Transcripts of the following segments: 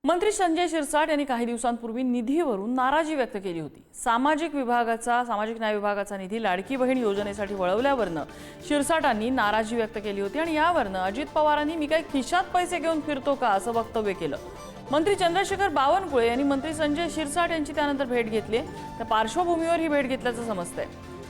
मंत्री संजय शिरसाट यांनी काही दिवसांपूर्वी निधीवरून नाराजी व्यक्त केली होती। सामाजिक न्याय विभागाचा निधी लाडकी बहीण योजनेसाठी वळवल्यावरनं शिरसाटांनी नाराजी व्यक्त केली होती आणि यावरनं अजित पवारांनी मी काय खिशात पैसे घेऊन फिरतो का असं वक्तव्य केलं। मंत्री चंद्रशेखर बावनकुळे यांनी मंत्री संजय शिरसाट यांची त्यानंतर भेट घेतली। त्या पार्श्वभूमीवर ही भेट घेतल्याचं समजतंय।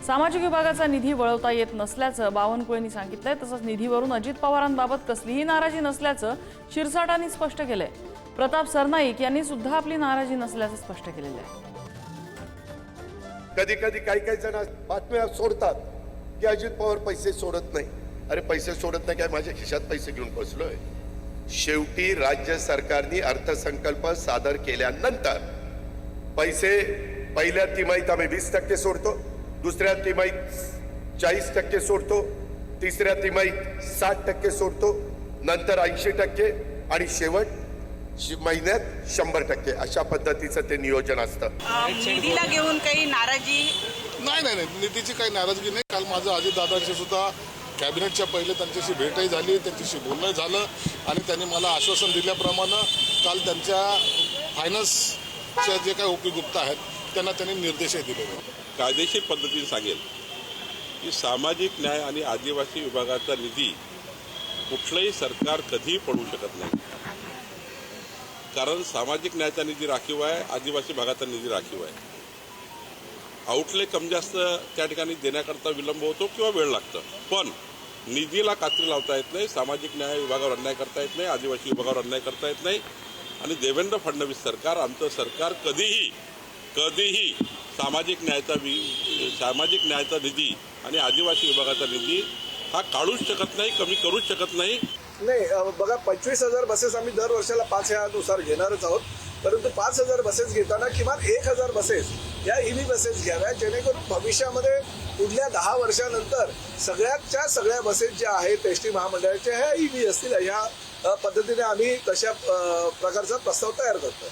सामाजिक विभागाचा निधी वळवता येत नसल्याचं बावनकुळेंनी सांगितलंय। तसंच निधीवरून अजित पवारांबाबत कसलीही नाराजी नसल्याचं शिरसाटांनी स्पष्ट केलंय। प्रताप सरनाईक यांनी सुद्धा आपली नाराजी नसल्याचं स्पष्ट केलेलं आहे। कधी कधी काही जण बातम्या सोडतात की अजित पवार पैसे सोडत नाही। अरे पैसे सोडत नाही काय, माझ्या खिशात पैसे घेऊन बसलोय। शेवटी राज्य सरकारने अर्थसंकल्प सादर केल्यानंतर पैसे पहिल्या तिमाहीत आम्ही 20% सोडतो, दुसऱ्या तिमाहीत 40% सोडतो, तिसऱ्या तिमाहीत 60% सोडतो, नंतर 80% आणि शेवट महिन्यात 100%। अशा पद्धतीचं ते नियोजन असतं। निधीला घेऊन काही नाराजी नाही, निधीची काही नाराजगी नाही। काल माझं अजितदादांशी सुद्धा कॅबिनेटच्या पहिले त्यांच्याशी भेटही झाली, त्यांच्याशी बोलणं झालं आणि त्यांनी मला आश्वासन दिल्याप्रमाणे काल त्यांच्या फायनान्सच्या जे काही ओपी गुप्ता आहेत त्यांना त्यांनी निर्देशही दिले। कायदेशीर पद्धतीने सांगेल की सामाजिक न्याय आणि आदिवासी विभागाचा निधी कुठलंही सरकार कधीही पडू शकत नाही, कारण सामाजिक न्यायाचा निधी राखीव आहे, आदिवासी भागाचा निधी राखीव आहे। आउटले कमी जास्त त्या ठिकाणी देण्याकरता विलंब होतो किंवा वेळ लागतं, पण निधीला कात्री लावता येत नाही, सामाजिक न्याय विभागावर अन्याय करता येत नाही, आदिवासी विभागावर अन्याय करता येत नाही। आणि देवेंद्र फडणवीस सरकार, आमचं सरकार कधीही सामाजिक न्यायाचा निधी आणि आदिवासी विभागाचा निधी हा काढूच शकत नाही, कमी करूच शकत नाही। नाही बघा, 25,000 बसेस आम्ही दर वर्षाला 5 नुसार घेणारच आहोत, परंतु 5,000 बसेस घेताना किमान 1,000 बसेस या ईव्ही बसेस घ्याव्या, जेणेकरून भविष्यामध्ये पुढल्या 10 वर्षानंतर सगळ्या बसेस ज्या आहेत एस टी महामंडळाच्या ह्या ईव्ही असतील। ह्या पद्धतीने आम्ही तशा प्रकारचा प्रस्ताव तयार करतो।